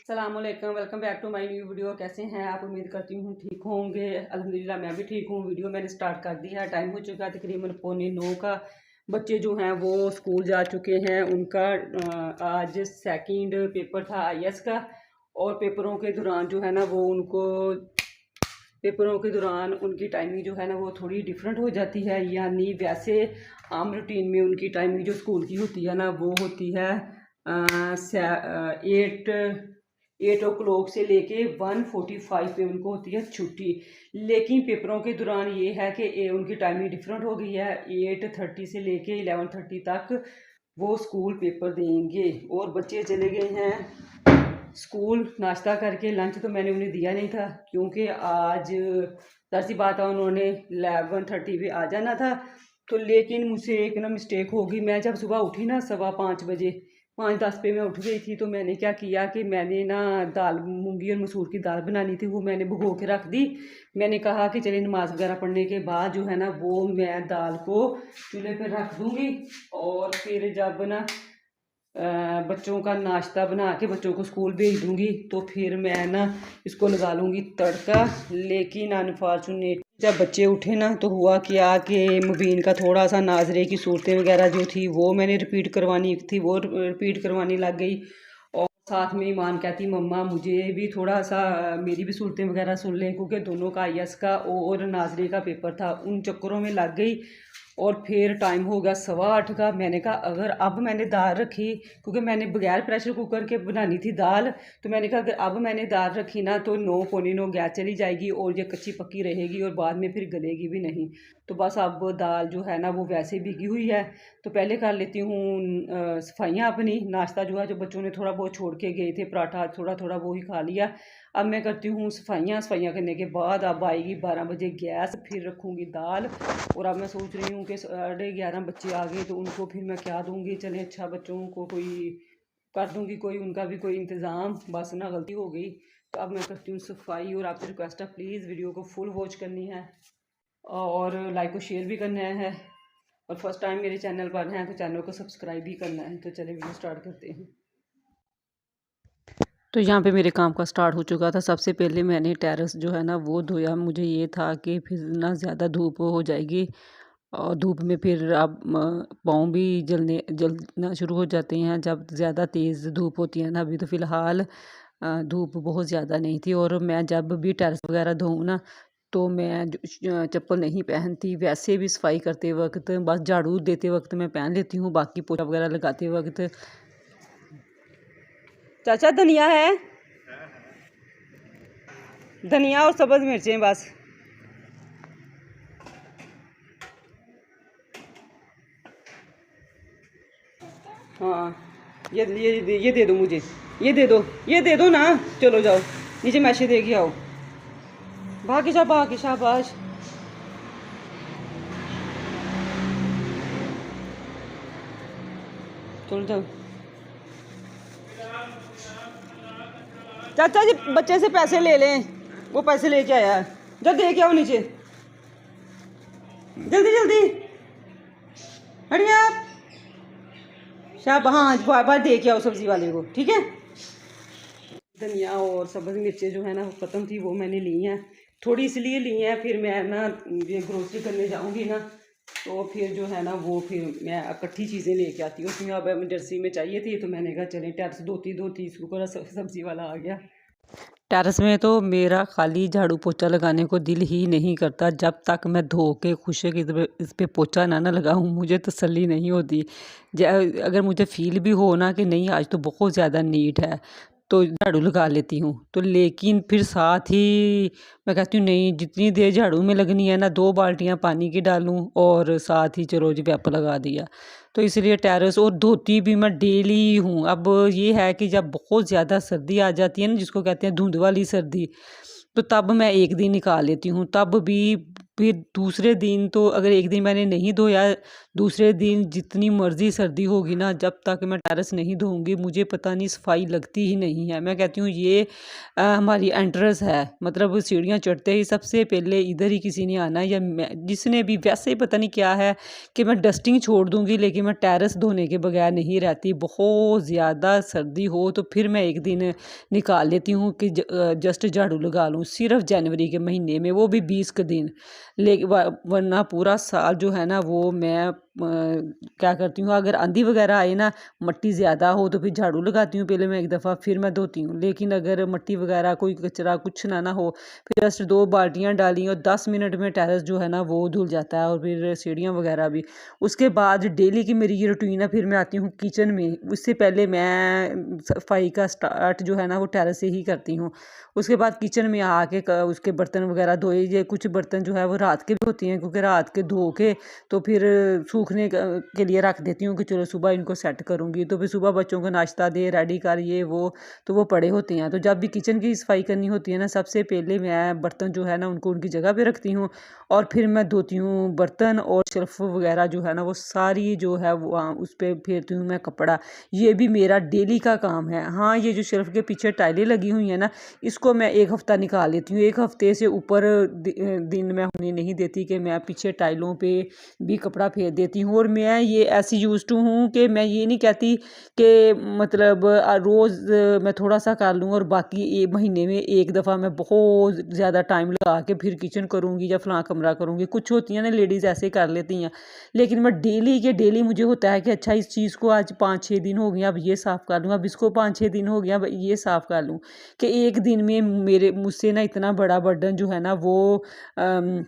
अस्सलामुअलैकुम, welcome back to my new video. कैसे हैं आप? उम्मीद करती हूँ ठीक होंगे। अल्हम्दुलिल्लाह मैं भी ठीक हूँ। वीडियो मैंने स्टार्ट कर दी है। टाइम हो चुका है तकरीबन 8:45 का। बच्चे जो हैं वो स्कूल जा चुके हैं। उनका आज सेकंड पेपर था आईएएस का, और पेपरों के दौरान उनकी टाइमिंग जो है ना वो थोड़ी डिफरेंट हो जाती है। यानी वैसे आम रूटीन में उनकी टाइमिंग जो स्कूल की होती है ना वो होती है 8 o'clock से लेके 1:45 पे उनको होती है छुट्टी। लेकिन पेपरों के दौरान ये है कि उनकी टाइमिंग डिफरेंट हो गई है। 8:30 से लेके 11:30 तक वो स्कूल पेपर देंगे। और बच्चे चले गए हैं स्कूल नाश्ता करके। लंच तो मैंने उन्हें दिया नहीं था क्योंकि आज दरअसल बात है उन्होंने 11:30 पे आ जाना था। तो लेकिन मुझसे एक ना मिस्टेक हो गई। मैं जब सुबह उठी ना 5:15 बजे, 5:10 पे मैं उठ गई थी। तो मैंने क्या किया कि मैंने ना दाल, मूंगी और मसूर की दाल बनानी थी, वो मैंने भिगो के रख दी। मैंने कहा कि चलिए नमाज वगैरह पढ़ने के बाद जो है ना वो मैं दाल को चूल्हे पर रख दूँगी, और फिर जब ना बच्चों का नाश्ता बना के बच्चों को स्कूल भेज दूँगी तो फिर मैं ना इसको लगा लूँगी तड़का। लेकिन अनफॉर्चुनेट जब बच्चे उठे ना तो हुआ क्या कि मुबीन का थोड़ा सा नाजरे की सूरतें वगैरह जो थी वो मैंने रिपीट करवानी थी, वो रिपीट करवानी लग गई। और साथ में ईमान कहती मम्मा मुझे भी थोड़ा सा मेरी भी सूरतें वगैरह सुन लें, क्योंकि दोनों का आईएएस का और नाजरे का पेपर था। उन चक्करों में लग गई और फिर टाइम हो गया 8:15 का। मैंने कहा अगर अब मैंने दाल रखी, क्योंकि मैंने बगैर प्रेशर कुकर के बनानी थी दाल, तो मैंने कहा अगर अब मैंने दाल रखी ना तो 9 पौने 9 गैस चली जाएगी और ये कच्ची पक्की रहेगी और बाद में फिर गलेगी भी नहीं। तो बस अब दाल जो है ना वो वैसे भीगी हुई है। तो पहले कर लेती हूँ सफाइयाँ अपनी। नाश्ता जो है जो बच्चों ने थोड़ा बहुत छोड़ के गए थे, पराठा थोड़ा थोड़ा वो ही खा लिया। अब मैं करती हूँ सफाइयाँ करने के बाद अब आएगी 12 बजे गैस, फिर रखूँगी दाल। और अब मैं सोच रही हूँ कि 11:30 बच्चे आ गए तो उनको फिर मैं क्या दूँगी। चलें अच्छा बच्चों को कोई कर दूँगी, कोई उनका भी कोई इंतज़ाम। बस ना गलती हो गई। तो अब मैं करती हूँ सफाई। और आपसे रिक्वेस्ट है प्लीज़ वीडियो को फुल वॉच करनी है और लाइक और शेयर भी करना है। और फर्स्ट टाइम मेरे चैनल पर हैं तो चैनल को सब्सक्राइब भी करना है। तो चलिए वीडियो स्टार्ट करते हैं। तो यहाँ पे मेरे काम का स्टार्ट हो चुका था। सबसे पहले मैंने टेरेस जो है ना वो धोया। मुझे ये था कि फिर ना ज़्यादा धूप हो जाएगी और धूप में फिर अब पाँव भी जलना शुरू हो जाते हैं जब ज़्यादा तेज़ धूप होती है ना। अभी तो फ़िलहाल धूप बहुत ज़्यादा नहीं थी। और मैं जब भी टेरेस वगैरह धोऊँ ना तो मैं चप्पल नहीं पहनती। वैसे भी सफाई करते वक्त बस झाड़ू देते वक्त मैं पहन लेती हूँ, बाकी पोछा वगैरह लगाते वक्त। चाचा धनिया है? धनिया और सब्ज़ मिर्चें बस। हाँ ये दे दो मुझे, ये दे दो ना। चलो जाओ नीचे मैशे दे के आओ। भागी शाबाश। चलो जाओ। चाचा जी बच्चे से पैसे ले लें, वो पैसे लेके आया है। जब दे के आओ नीचे, जल्दी जल्दी हटिया। शाबाश। हाँ बार बार दे के आओ सब्ज़ी वाले को, ठीक है। धनिया और सब्ज़ मिर्चें जो है ना वो ख़त्म थी, वो मैंने ली हैं। थोड़ी इसलिए ली हैं, फिर मैं ना ये ग्रोसरी करने जाऊंगी ना तो फिर जो है ना वो फिर मैं इकट्ठी चीज़ें लेके आती हूँ। उसमें अब एमरजेंसी में चाहिए थी तो मैंने कहा चलें टेरेस धोती शुक्र सब्ज़ी वाला आ गया। टेरेस में तो मेरा खाली झाड़ू पोछा लगाने को दिल ही नहीं करता जब तक मैं धो के खुशक इस पे पोछा ना लगाऊं। मुझे तसल्ली नहीं होती। अगर मुझे फील भी हो ना कि नहीं आज तो बहुत ज़्यादा नीट है तो झाड़ू लगा लेती हूँ। तो लेकिन फिर साथ ही मैं कहती हूँ नहीं, जितनी देर झाड़ू में लगनी है ना 2 बाल्टियाँ पानी की डालूँ और साथ ही चलो जी वेप लगा दिया। तो इसलिए टेरेस और धोती भी मैं डेली हूँ। अब ये है कि जब बहुत ज़्यादा सर्दी आ जाती है ना जिसको कहते हैं धुंध वाली सर्दी, तो तब मैं एक दिन निकाल लेती हूँ। तब भी फिर दूसरे दिन तो अगर एक दिन मैंने नहीं धोया, दूसरे दिन जितनी मर्ज़ी सर्दी होगी ना, जब तक मैं टेरेस नहीं धोऊँगी मुझे पता नहीं सफाई लगती ही नहीं है। मैं कहती हूँ ये हमारी एंट्रेंस है, मतलब सीढ़ियाँ चढ़ते ही सबसे पहले इधर ही किसी ने आना है, या मैं जिसने भी, वैसे ही पता नहीं क्या है कि मैं डस्टिंग छोड़ दूँगी लेकिन मैं टेरेस धोने के बगैर नहीं रहती। बहुत ज़्यादा सर्दी हो तो फिर मैं एक दिन निकाल लेती हूँ कि जस्ट झाड़ू लगा लूँ, सिर्फ़ जनवरी के महीने में, वो भी 20 के दिन। वरना पूरा साल जो है ना वो मैं क्या करती हूँ, अगर आंधी वगैरह आए ना, मट्टी ज़्यादा हो तो फिर झाड़ू लगाती हूँ पहले मैं एक दफ़ा, फिर मैं धोती हूँ। लेकिन अगर मट्टी वगैरह कोई कचरा कुछ ना हो, फिर जस्ट 2 बाल्टियाँ डाली और 10 मिनट में टेरेस जो है ना वो धुल जाता है, और फिर सीढ़ियाँ वगैरह भी। उसके बाद डेली की मेरी ये रूटीन है, फिर मैं आती हूँ किचन में। उससे पहले मैं सफाई का स्टार्ट जो है ना वो टेरेस से ही करती हूँ। उसके बाद किचन में आके उसके बर्तन वगैरह धोए। ये कुछ बर्तन जो है वो रात के भी होती हैं, क्योंकि रात के धो के तो फिर सूखने के लिए रख देती हूँ कि चलो सुबह इनको सेट करूँगी, तो फिर सुबह बच्चों को नाश्ता दे, रेडी कर, ये वो, तो वो पड़े होते हैं। तो जब भी किचन की सफाई करनी होती है ना, सबसे पहले मैं बर्तन जो है ना उनको उनकी जगह पे रखती हूँ, और फिर मैं धोती हूँ बर्तन, और शेल्फ वगैरह जो है ना वो सारी जो है वो उस पर फेरती हूँ मैं कपड़ा। ये भी मेरा डेली का काम है। हाँ, ये जो शेल्फ के पीछे टाइलें लगी हुई हैं ना, इसको मैं एक हफ़्ता निकाल लेती हूँ। एक हफ़्ते से ऊपर दिन मैं होने नहीं देती कि मैं पीछे टाइलों पे भी कपड़ा फेर देती हूँ। और मैं ये ऐसी यूज़ टू हूँ कि मैं ये नहीं कहती कि मतलब रोज़ मैं थोड़ा सा कर लूँ और बाकी महीने में एक दफ़ा मैं बहुत ज़्यादा टाइम लगा के फिर किचन करूँगी या फलां कमरा करूँगी। कुछ होती हैं ना लेडीज़ ऐसे कर लेती हैं, लेकिन मैं डेली के डेली मुझे होता है कि अच्छा इस चीज़ को आज 5-6 दिन हो गए, अब ये साफ़ कर लूँ, अब इसको 5-6 दिन हो गया, अब ये साफ़ कर लूँ, कि एक दिन में मेरे मुझसे ना इतना बड़ा बर्डन जो है ना वो अम,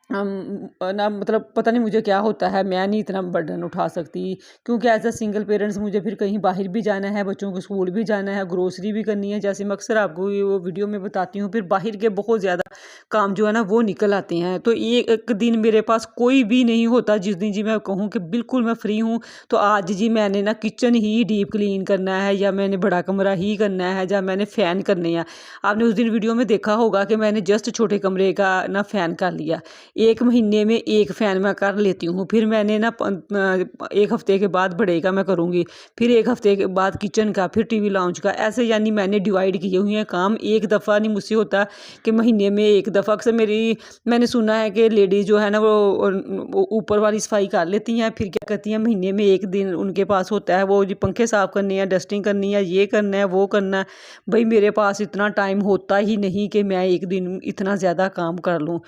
ना मतलब पता नहीं मुझे क्या होता है, मैं नहीं इतना बर्डन उठा सकती, क्योंकि एज अ सिंगल पेरेंट्स मुझे फिर कहीं बाहर भी जाना है, बच्चों को स्कूल भी जाना है, ग्रोसरी भी करनी है, जैसे मैं अक्सर आपको ये वो वीडियो में बताती हूँ। फिर बाहर के बहुत ज़्यादा काम जो है ना वो निकल आते हैं, तो एक दिन मेरे पास कोई भी नहीं होता जिस दिन जी मैं कहूँ कि बिल्कुल मैं फ्री हूँ, तो आज जी मैंने ना किचन ही डीप क्लीन करना है, या मैंने बड़ा कमरा ही करना है, या मैंने फ़ैन करने हैं। आपने उस दिन वीडियो में देखा होगा कि मैंने जस्ट छोटे कमरे का ना फ़ैन कर लिया। 1 महीने में 1 फ़ैन मैं कर लेती हूँ। फिर मैंने ना 1 हफ़्ते के बाद बड़े का मैं करूँगी, फिर 1 हफ़्ते के बाद किचन का, फिर टीवी लाउंज का, ऐसे यानी मैंने डिवाइड किए हुए हैं काम। एक दफ़ा नहीं मुझसे होता कि महीने में 1 दफ़ा। अक्सर मैंने सुना है कि लेडीज़ जो है ना वो ऊपर वाली सफाई कर लेती हैं, फिर क्या करती हैं महीने में 1 दिन उनके पास होता है, वो जी पंखे साफ़ करने हैं, डस्टिंग करनी है, ये करना है, वो करना है। भई मेरे पास इतना टाइम होता ही नहीं कि मैं एक दिन इतना ज़्यादा काम कर लूँ।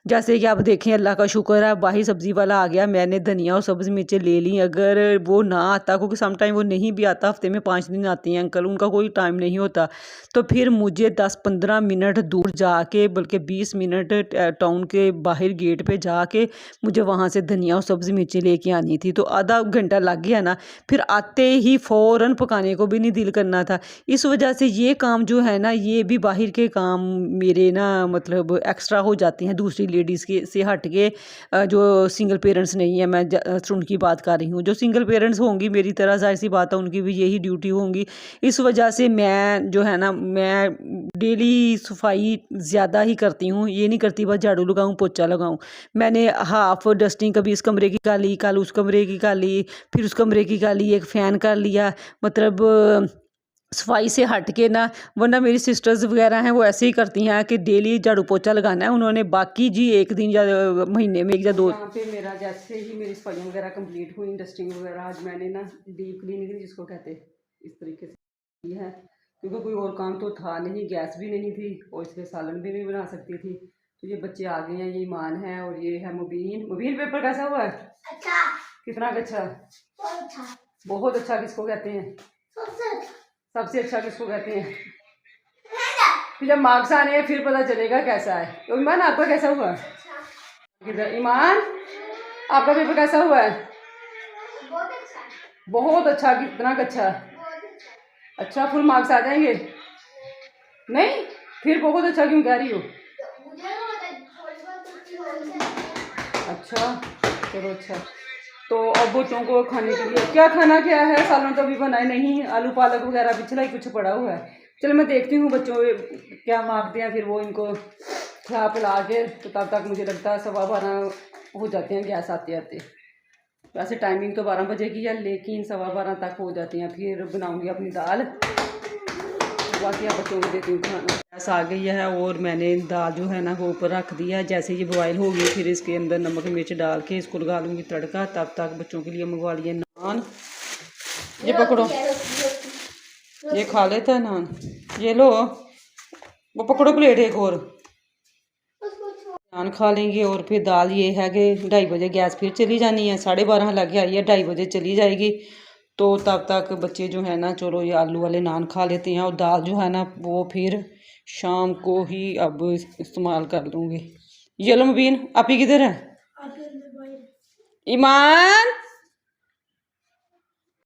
जैसे कि आप देखें, अल्लाह का शुक्र है बाहर सब्ज़ी वाला आ गया, मैंने धनिया और सब्ज़ मिर्चें ले ली। अगर वो ना आता, क्योंकि सम टाइम वो नहीं भी आता, हफ्ते में 5 दिन आते हैं अंकल, उनका कोई टाइम नहीं होता, तो फिर मुझे 10-15 मिनट दूर जाके, बल्कि 20 मिनट टाउन के बाहर गेट पे जाके मुझे वहाँ से धनिया और सब्ज़ मिर्चें लेके आनी थी, तो आधा घंटा लग गया ना। फिर आते ही फ़ौरन पकाने को भी नहीं दिल करना था। इस वजह से ये काम जो है ना, ये भी बाहर के काम मेरे ना मतलब एक्स्ट्रा हो जाते हैं दूसरी लेडीज़ के से हट के, जो सिंगल पेरेंट्स नहीं है। मैं उनकी बात कर रही हूँ, जो सिंगल पेरेंट्स होंगी मेरी तरह, ज़ाहिर सी बात है उनकी भी यही ड्यूटी होंगी। इस वजह से मैं जो है ना, मैं डेली सफाई ज़्यादा ही करती हूँ, ये नहीं करती बस झाड़ू लगाऊँ पोछा लगाऊँ। मैंने हाफ डस्टिंग कभी इस कमरे की कर ली, कल उस कमरे की कर ली, फिर उस कमरे की कर ली, एक फ़ैन कर लिया, मतलब सफाई से हट के ना। वरना मेरी सिस्टर्स वगैरह हैं वो ऐसे ही करती हैं कि डेली झाड़ू पोछा लगाना है उन्होंने, बाकी जी एक दिन या महीने में 1 या 2। यहाँ पे मेरा जैसे ही मेरी सफाइयाँ वगैरह कंप्लीट हुई, डस्टिंग वगैरह, आज मैंने ना डीप क्लीनिंग जिसको कहते हैं इस तरीके से की है, क्योंकि कोई और काम तो था नहीं, गैस भी नहीं थी और इसलिए सालन भी नहीं बना सकती थी। तो ये बच्चे आ गए हैं, ये ईमान है और ये है मुबीन। मुबीन पेपर कैसा हुआ है? अच्छा। कितना अच्छा? बहुत अच्छा। बहुत अच्छा किसको कहते हैं? सबसे अच्छा किसको कहते हैं? फिर जब मार्क्स आने हैं फिर पता चलेगा कैसा है। तो ईमान आपका कैसा हुआ? किधर ईमान, आपका पेपर कैसा हुआ है? बहुत अच्छा। बहुत अच्छा, कितना अच्छा? अच्छा, फुल मार्क्स आ जाएंगे? नहीं, फिर बहुत अच्छा क्यों कह रही हो? अच्छा, चलो अच्छा। तो अब बच्चों को खाने के लिए क्या खाना क्या है? सालन तो अभी बनाए नहीं, आलू पालक वगैरह पिछला ही कुछ पड़ा हुआ है। चलो मैं देखती हूँ बच्चों क्या मांगते हैं, फिर वो इनको खिला पिला के तो तब तक मुझे लगता है 12:15 हो जाते हैं गैस आते आते। वैसे टाइमिंग तो 12 बजे की है, लेकिन 12:15 तक हो जाती हैं। फिर बनाऊंगी अपनी दाल, बाकी आप बच्चों को देती हूँ खाना। गैस आ गई है और मैंने दाल जो है ना वो ऊपर रख दिया है। जैसे ये बॉयल होगी फिर इसके अंदर नमक मिर्च डाल के इसको लगा लूँगी तड़का। तब तक बच्चों के लिए मंगवा लिए नान। ये पकड़ो, ये खा लेता है नान, ये लो वो पकड़ो प्लेट एक और, नान खा लेंगे। और फिर दाल ये है कि 2:30 बजे गैस फिर चली जानी है, 12:30 लग आई है, 2:30 बजे चली जाएगी। तो तब तक बच्चे जो है ना चलो ये आलू वाले नान खा लेते हैं और दाल जो है ना वो फिर शाम को ही अब इस्तेमाल कर लूँगी। ये लो मुबीन, आप ही किधर है? ईमान